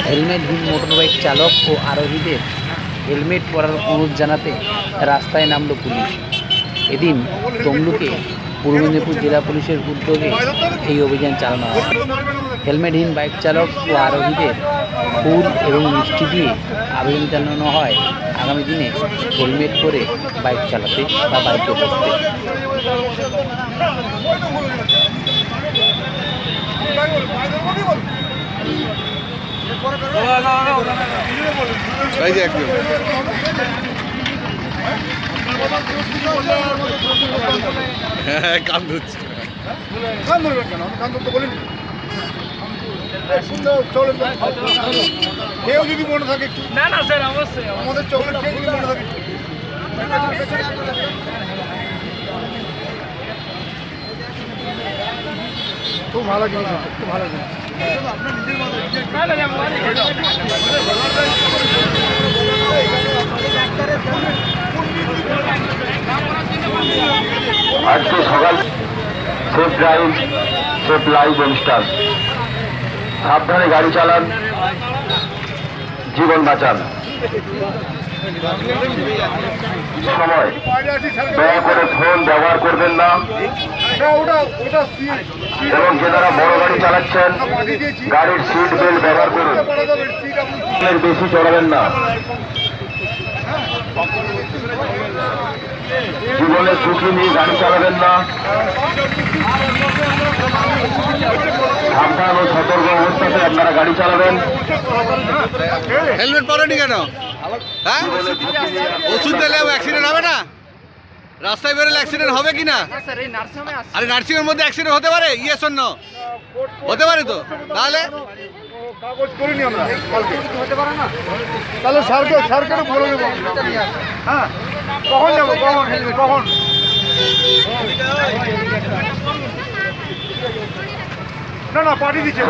হেলমেটহীন motorbike চালক ও আরোহীদের helmet পরার অনুরোধ জানাতে রাস্তায় নামল পুলিশ। এদিন তমলুকে পূর্ব মেদিনীপুর জেলা পুলিশের উদ্যোগে এই অভিযান চালানো হয়। হেলমেটহীন বাইক চালক ও আরোহীদের ফুল এবং মিষ্টি দিয়ে আবেদন জানানো হয় আগামী দিনে হেলমেট পরে বাইক চালাতে বা বাইকে বসতে। কেউ যদি মনে থাকে না না স্যার অবশ্যই আমাদের চকলেট কেক যদি মনে থাকে খুব ভালো জিনিস, খুব ভালো জিনিস। আজকে সকাল সেফ ড্রাইভ সেফ লাইফ অনুষ্ঠান। সাবধানে গাড়ি চালান, জীবন বাঁচান। সময় দয়া করে ফোন ব্যবহার করবেন না এবং যারা বড় গাড়ি চালাচ্ছেন গাড়ির সিট বেল্ট ব্যবহার করুন। বেশি চড়াবেন না। জীবনের ঝুঁকি নিয়ে গাড়ি চালাবেন না। সাবধান ও সতর্ক অবস্থাতে আপনারা গাড়ি চালাবেন। হেলমেট পরেনি কেন? হ্যাঁ, ওষুধ দিলে অ্যাক্সিডেন্ট হবে না? রাস্তায় বেরোলে অ্যাক্সিডেন্ট হবে কি না? আরে নার্সিং এর মধ্যে অ্যাক্সিডেন্ট হতে পারে? ইয়ে শূন্য হতে পারে তো। তাহলে কাগজ করিনি আমরা কালকে, তাহলে স্যারকে বলে দেবো। হ্যাঁ, কখন যাবো? কখন হেলমেট কখন? না না পাঠিয়ে দিচ্ছে।